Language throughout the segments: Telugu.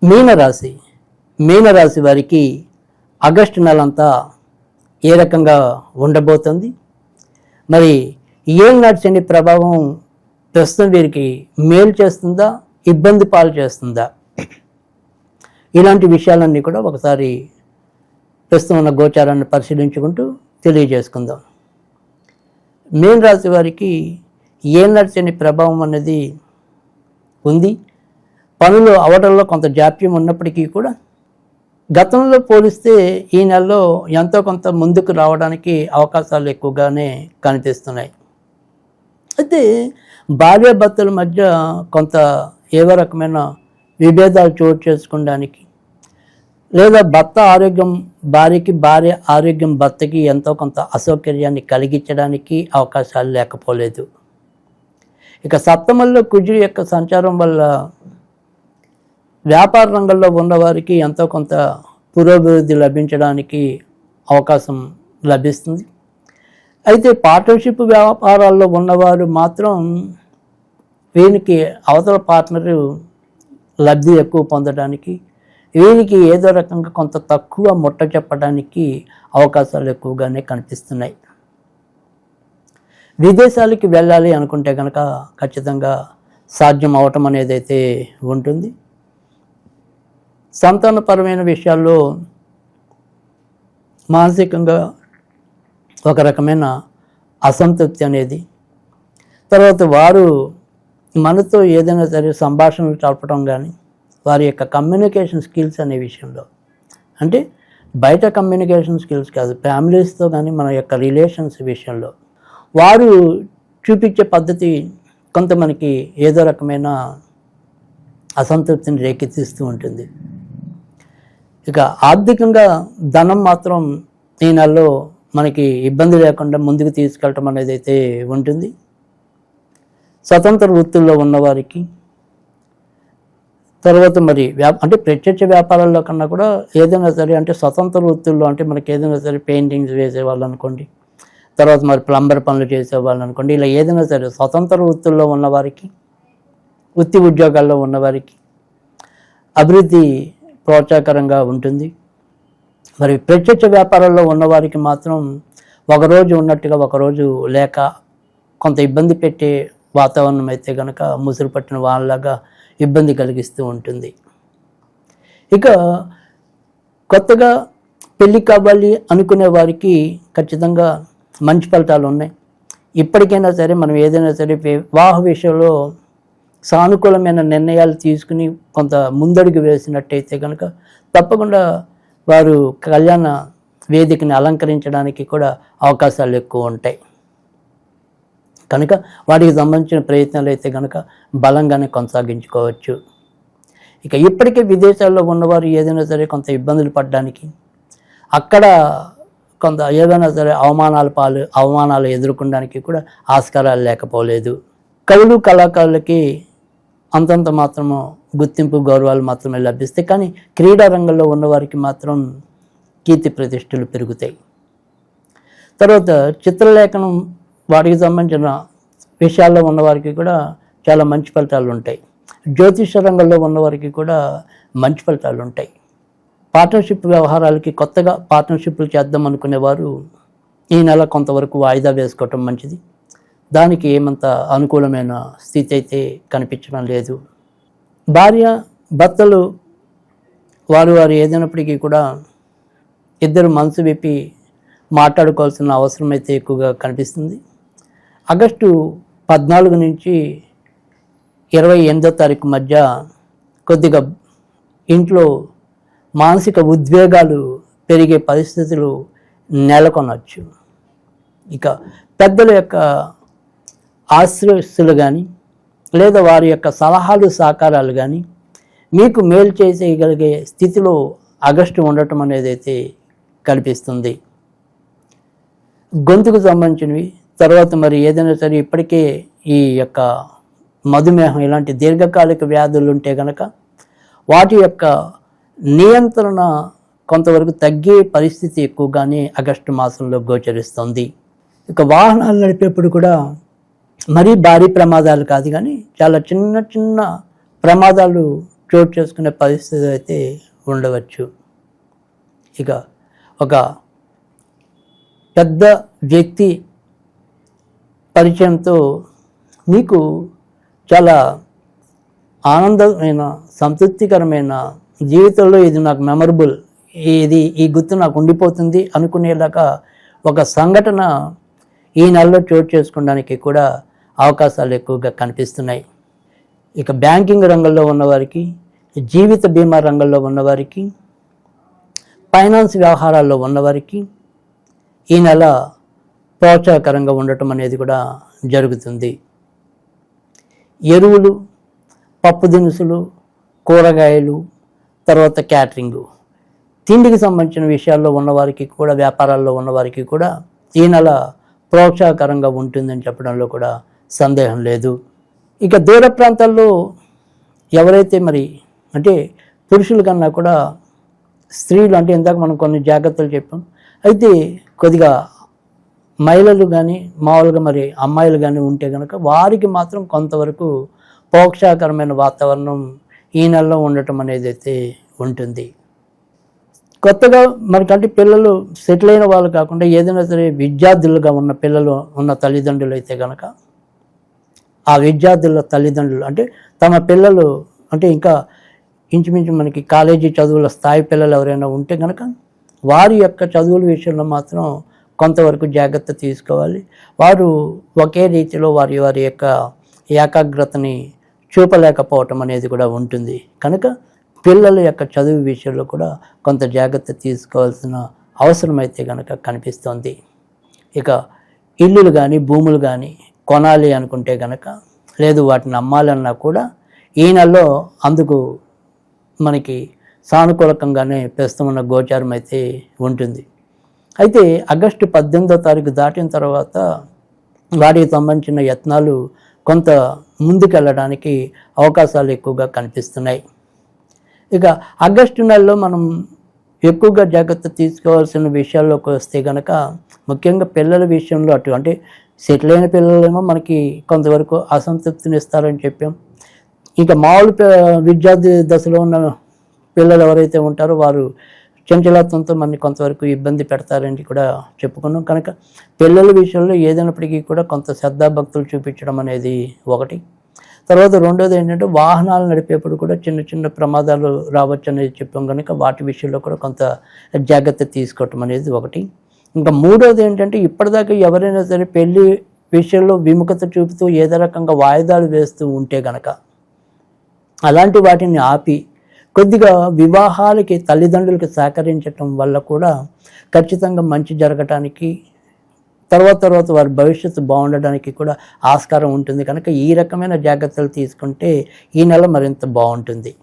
మీనరాశి మీనరాశి వారికి ఆగస్టు నెలంతా ఏ రకంగా ఉండబోతుంది, మరి ఏలినాటి శని ప్రభావం ప్రస్తుతం వీరికి మేలు చేస్తుందా, ఇబ్బంది పాలు చేస్తుందా, ఇలాంటి విషయాలన్నీ కూడా ఒకసారి ప్రస్తుతం ఉన్న గోచారాన్ని పరిశీలించుకుంటూ తెలియజేసుకుందాం. మీన రాశి వారికి ఏలినాటి శని ప్రభావం అనేది ఉంది. పనులు అవడంలో కొంత జాప్యం ఉన్నప్పటికీ కూడా గతంలో పోలిస్తే ఈ నెలలో ఎంతో కొంత ముందుకు రావడానికి అవకాశాలు ఎక్కువగానే కనిపిస్తున్నాయి. అయితే భార్యాభర్తల మధ్య కొంత ఏదో రకమైన విభేదాలు చోటు చేసుకోవడానికి, లేదా భార్యకి భార్య ఆరోగ్యం భర్తకి ఎంతో కొంత అసౌకర్యాన్ని కలిగించడానికి అవకాశాలు లేకపోలేదు. ఇక సప్తమంలో కుజుడి యొక్క సంచారం వల్ల వ్యాపార రంగంలో ఉన్నవారికి ఎంతో కొంత పురోభివృద్ధి లభించడానికి అవకాశం లభిస్తుంది. అయితే పార్ట్నర్షిప్ వ్యాపారాల్లో ఉన్నవారు మాత్రం వీరికి అవతల పార్ట్నరు లబ్ధి ఎక్కువ పొందడానికి, వీరికి ఏదో రకంగా కొంత తక్కువ ముట్ట చెప్పడానికి అవకాశాలు ఎక్కువగానే కనిపిస్తున్నాయి. విదేశాలకి వెళ్ళాలి అనుకుంటే కనుక ఖచ్చితంగా సాధ్యం అవటం అనేది అయితే ఉంటుంది. సంతానపరమైన విషయాల్లో మానసికంగా ఒక రకమైన అసంతృప్తి అనేది, తర్వాత వారు మనతో ఏదైనా సరే సంభాషణలు జరపడం కానీ, వారి యొక్క కమ్యూనికేషన్ స్కిల్స్ అనే విషయంలో, అంటే బయట కమ్యూనికేషన్ స్కిల్స్ కాదు, ఫ్యామిలీస్తో కానీ మన యొక్క రిలేషన్స్ విషయంలో వారు చూపించే పద్ధతి కొంత మనకి ఏదో రకమైన అసంతృప్తిని రేకెత్తిస్తూ ఉంటుంది. ఇక ఆర్థికంగా ధనం మాత్రం ఈ నెలలో మనకి ఇబ్బంది లేకుండా ముందుకు తీసుకెళ్ళటం అనేది అయితే ఉంటుంది. స్వతంత్ర వృత్తుల్లో ఉన్నవారికి, తర్వాత మరి అంటే ప్రత్యక్ష వ్యాపారాల్లో కన్నా కూడా ఏదైనా సరే, అంటే స్వతంత్ర వృత్తుల్లో అంటే మనకి ఏదైనా సరే పెయింటింగ్స్ వేసేవాళ్ళు అనుకోండి, తర్వాత మరి ప్లంబర్ పనులు చేసేవాళ్ళు అనుకోండి, ఇలా ఏదైనా సరే స్వతంత్ర వృత్తుల్లో ఉన్నవారికి, వృత్తి ఉద్యోగాల్లో ఉన్నవారికి అభివృద్ధి ప్రోత్సాహకరంగా ఉంటుంది. మరి ప్రత్యక్ష వ్యాపారాల్లో ఉన్నవారికి మాత్రం ఒకరోజు ఉన్నట్టుగా ఒకరోజు లేక కొంత ఇబ్బంది పెట్టే వాతావరణం అయితే కనుక ముసురు పట్టిన వాళ్ళలాగా ఇబ్బంది కలిగిస్తూ ఉంటుంది. ఇక కొత్తగా పెళ్ళి కావాలి అనుకునే వారికి ఖచ్చితంగా మంచి ఫలితాలు ఉన్నాయి. ఇప్పటికైనా సరే మనం ఏదైనా సరే వివాహ విషయంలో సానుకూలమైన నిర్ణయాలు తీసుకుని కొంత ముందడుగు వేసినట్టయితే కనుక తప్పకుండా వారు కళ్యాణ వేదికని అలంకరించడానికి కూడా అవకాశాలు ఎక్కువ ఉంటాయి. కనుక వాటికి సంబంధించిన ప్రయత్నాలు అయితే కనుక బలంగానే కొనసాగించుకోవచ్చు. ఇక ఇప్పటికే విదేశాల్లో ఉన్నవారు ఏదైనా సరే కొంత ఇబ్బందులు పడడానికి, అక్కడ కొంత ఏదైనా సరే అవమానాలు ఎదుర్కొనడానికి కూడా ఆస్కారాలు లేకపోలేదు. కవులు కళాకారులకి అంతంత మాత్రము గుర్తింపు గౌరవాలు మాత్రమే లభిస్తాయి, కానీ క్రీడా రంగంలో ఉన్నవారికి మాత్రం కీర్తి ప్రతిష్టలు పెరుగుతాయి. తర్వాత చిత్రలేఖనం వాటికి సంబంధించిన విషయాల్లో ఉన్నవారికి కూడా చాలా మంచి ఫలితాలు ఉంటాయి. జ్యోతిష రంగంలో ఉన్నవారికి కూడా మంచి ఫలితాలు ఉంటాయి. పార్ట్నర్షిప్ వ్యవహారాలకి కొత్తగా పార్ట్నర్షిప్లు చేద్దాం అనుకునేవారు ఈ నెల కొంతవరకు వాయిదా వేసుకోవటం మంచిది. దానికి ఏమంత అనుకూలమైన స్థితి అయితే కనిపించడం లేదు. భార్య భర్తలు వారు ఏదైనప్పటికీ కూడా ఇద్దరు మనసు విప్పి మాట్లాడుకోవాల్సిన అవసరం అయితే ఎక్కువగా కనిపిస్తుంది. ఆగస్టు 14 నుంచి 28వ తారీఖు మధ్య కొద్దిగా ఇంట్లో మానసిక ఉద్వేగాలు పెరిగే పరిస్థితులు నెలకొనవచ్చు. ఇక పెద్దల యొక్క ఆశ్రయస్తులు కానీ, లేదా వారి యొక్క సలహాలు సహకారాలు కానీ మీకు మేలు చేసేయగలిగే స్థితిలో ఆగస్టు ఉండటం అనేది అయితే కనిపిస్తుంది. గొంతుకు సంబంధించినవి, తర్వాత మరి ఏదైనా సరే ఇప్పటికే ఈ యొక్క మధుమేహం ఇలాంటి దీర్ఘకాలిక వ్యాధులు ఉంటే కనుక వాటి యొక్క నియంత్రణ కొంతవరకు తగ్గే పరిస్థితి ఎక్కువగానే ఆగస్టు మాసంలో గోచరిస్తుంది. ఇక వాహనాలు నడిపేప్పుడు కూడా మరీ భారీ ప్రమాదాలు కాదు, కానీ చాలా చిన్న చిన్న ప్రమాదాలు చోటు చేసుకునే పరిస్థితి అయితే ఉండవచ్చు. ఇక ఒక పెద్ద వ్యక్తి పరిచయంతో మీకు చాలా ఆనందమైన, సంతృప్తికరమైన, జీవితంలో ఇది నాకు మెమరబుల్, ఈ గుర్తు నాకు ఉండిపోతుంది అనుకునేలాగా ఒక సంఘటన ఈ నెలలో చోటు చేసుకోవడానికి కూడా అవకాశాలు ఎక్కువగా కనిపిస్తున్నాయి. ఇక బ్యాంకింగ్ రంగంలో ఉన్నవారికి, జీవిత బీమా రంగంలో ఉన్నవారికి, ఫైనాన్స్ వ్యవహారాల్లో ఉన్నవారికి ఈ నెల ప్రోత్సాహకరంగా ఉండటం అనేది కూడా జరుగుతుంది. ఎరువులు, పప్పు దినుసులు, కూరగాయలు, తర్వాత క్యాటరింగు, తిండికి సంబంధించిన విషయాల్లో ఉన్నవారికి కూడా, వ్యాపారాల్లో ఉన్నవారికి కూడా ఈ నెల ప్రోత్సాహకరంగా ఉంటుందని చెప్పడంలో కూడా సందేహం లేదు. ఇక దూర ప్రాంతాల్లో ఎవరైతే మరి అంటే పురుషుల కన్నా కూడా స్త్రీలు, అంటే ఇందాక మనం కొన్ని జాగ్రత్తలు చెప్పాం, అయితే కొద్దిగా మహిళలు కానీ మామూలుగా మరి అమ్మాయిలు కానీ ఉంటే కనుక వారికి మాత్రం కొంతవరకు ప్రోత్సాహకరమైన వాతావరణం ఈ నెలలో ఉండటం అనేది అయితే ఉంటుంది. కొత్తగా మనకంటే పిల్లలు సెటిల్ అయిన వాళ్ళు కాకుండా ఏదైనా సరే విద్యార్థులుగా ఉన్న పిల్లలు ఉన్న తల్లిదండ్రులు అయితే కనుక ఆ విద్యార్థుల తల్లిదండ్రులు అంటే తమ పిల్లలు అంటే ఇంకా ఇంచుమించు మనకి కాలేజీ చదువుల స్థాయి పిల్లలు ఎవరైనా ఉంటే కనుక వారి యొక్క చదువుల విషయంలో మాత్రం కొంతవరకు జాగ్రత్త తీసుకోవాలి. వారు ఒకే రీతిలో వారి యొక్క ఏకాగ్రతని చూపలేకపోవటం అనేది కూడా ఉంటుంది. కనుక పిల్లల యొక్క చదువు విషయంలో కూడా కొంత జాగ్రత్త తీసుకోవాల్సిన అవసరం అయితే కనుక కనిపిస్తుంది. ఇక ఇల్లులు కానీ భూములు కానీ కొనాలి అనుకుంటే కనుక, లేదు వాటిని అమ్మాలన్నా కూడా ఈ నెలలో అందుకు మనకి సానుకూలకంగానే ప్రస్తుతం గోచారం అయితే ఉంటుంది. అయితే ఆగస్టు 18వ తారీఖు దాటిన తర్వాత వాటికి సంబంధించిన యత్నాలు కొంత ముందుకెళ్ళడానికి అవకాశాలు ఎక్కువగా కనిపిస్తున్నాయి. ఇక ఆగస్టు నెలలో మనం ఎక్కువగా జాగ్రత్త తీసుకోవాల్సిన విషయాల్లోకి వస్తే కనుక ముఖ్యంగా పిల్లల విషయంలో అంటే సెటిల్ అయిన పిల్లలేమో మనకి కొంతవరకు అసంతృప్తిని ఇస్తారని చెప్పాం. ఇంకా మామూలు విద్యార్థి దశలో ఉన్న పిల్లలు ఎవరైతే ఉంటారో వారు చంచలత్వంతో మనని కొంతవరకు ఇబ్బంది పెడతారని కూడా చెప్పుకున్నాం. కనుక పిల్లల విషయంలో ఏదైనప్పటికీ కూడా కొంత శ్రద్ధాభక్తులు చూపించడం అనేది ఒకటి. తర్వాత రెండోది ఏంటంటే వాహనాలు నడిపేప్పుడు కూడా చిన్న చిన్న ప్రమాదాలు రావచ్చు అనేది చెప్పాం. కనుక వాటి విషయంలో కూడా కొంత జాగ్రత్త తీసుకోవటం అనేది ఒకటి. ఇంకా మూడోది ఏంటంటే ఇప్పటిదాకా ఎవరైనా సరే పెళ్లి విషయంలో విముఖత చూపుతూ ఏదో రకంగా వాయిదాలు వేస్తూ ఉంటే కనుక అలాంటి వాటిని ఆపి కొద్దిగా వివాహాలకి తల్లిదండ్రులకి సహకరించటం వల్ల కూడా ఖచ్చితంగా మంచి జరగటానికి, తర్వాత వారి భవిష్యత్తు బాగుండడానికి కూడా ఆస్కారం ఉంటుంది. కనుక ఈ రకమైన జాగ్రత్తలు తీసుకుంటే ఈ నెల మరింత బాగుంటుంది.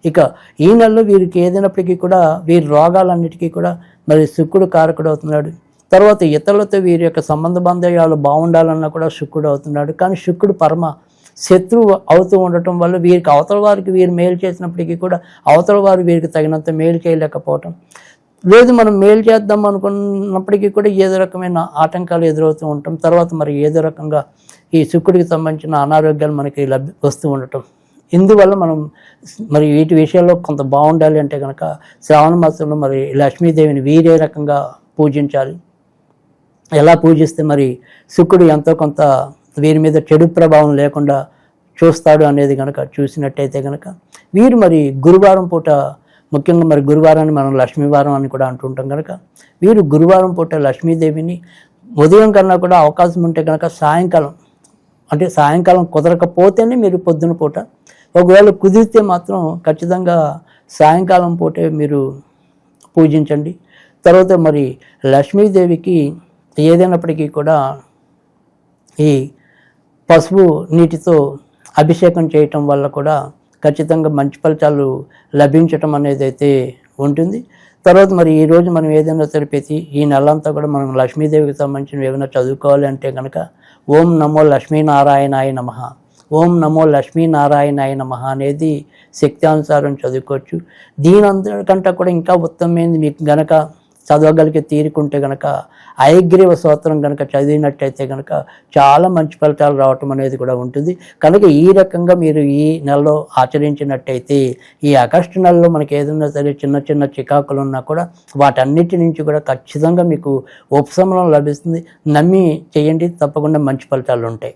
ఇక ఈ నెలలో వీరికి ఏదైనప్పటికీ కూడా వీరి రోగాలన్నిటికీ కూడా మరి శుక్రుడు కారకుడు అవుతున్నాడు. తర్వాత ఇతరులతో వీరి యొక్క సంబంధ బాంధవ్యాలు బాగుండాలన్నా కూడా శుక్రుడు అవుతున్నాడు. కానీ శుక్రుడు పరమ శత్రువు అవుతూ ఉండటం వల్ల వీరికి అవతల వారికి వీరు మేలు చేసినప్పటికీ కూడా అవతల వారు వీరికి తగినంత మేలు చేయలేకపోవటం, లేదు మనం మేలు చేద్దాం అనుకున్నప్పటికీ కూడా ఏదో రకమైన ఆటంకాలు ఎదురవుతూ ఉంటాం. తర్వాత మరి ఏదో రకంగా ఈ శుక్రుడికి సంబంధించిన అనారోగ్యాలు మనకి వస్తూ ఉండటం, ఇందువల్ల మనం మరి వీటి విషయాల్లో కొంత బాగుండాలి అంటే కనుక శ్రావణ మాసంలో మరి లక్ష్మీదేవిని వీరే రకంగా పూజించాలి. ఎలా పూజిస్తే మరి శుక్రుడు ఎంతో కొంత వీరి మీద చెడు ప్రభావం లేకుండా చూస్తాడు అనేది కనుక చూసినట్టయితే కనుక వీరు మరి గురువారం పూట, ముఖ్యంగా మరి గురువారాన్ని మనం లక్ష్మీవారం అని కూడా అంటుంటాం కనుక వీరు గురువారం పూట లక్ష్మీదేవిని ఉదయం కన్నా కూడా అవకాశం ఉంటే కనుక సాయంకాలం కుదరకపోతేనే మీరు పొద్దున పూట, ఒకవేళ కుదిరితే మాత్రం ఖచ్చితంగా సాయంకాలం పూటే మీరు పూజించండి. తర్వాత మరి లక్ష్మీదేవికి ఏదైనప్పటికీ కూడా ఈ పసుపు నీటితో అభిషేకం చేయటం వల్ల కూడా ఖచ్చితంగా మంచి ఫలితాలు లభించటం అనేది అయితే ఉంటుంది. తర్వాత మరి ఈరోజు మనం ఏదైనా సరిపెట్టి ఈ నెలంతా కూడా మనం లక్ష్మీదేవికి సంబంధించిన ఏమైనా చదువుకోవాలి అంటే కనుక ఓం నమో లక్ష్మీనారాయణాయ నమః, ఓం నమో లక్ష్మీనారాయణాయ నమః అనేది శక్తి అనుసారం చదువుకోవచ్చు. దీని అంతకంటే కూడా ఇంకా ఉత్తమమైనది మీకు గనక చదవగలిగే తీరుకుంటే కనుక హయగ్రీవ స్తోత్రం కనుక చదివినట్టయితే కనుక చాలా మంచి ఫలితాలు రావటం అనేది కూడా ఉంటుంది. కనుక ఈ రకంగా మీరు ఈ నెలలో ఆచరించినట్టయితే ఈ ఆగస్టు నెలలో మనకి ఏదైనా సరే చిన్న చిన్న చికాకులు ఉన్నా కూడా వాటన్నిటి నుంచి కూడా ఖచ్చితంగా మీకు ఉపశమనం లభిస్తుంది. నమ్మి చేయండి, తప్పకుండా మంచి ఫలితాలు ఉంటాయి.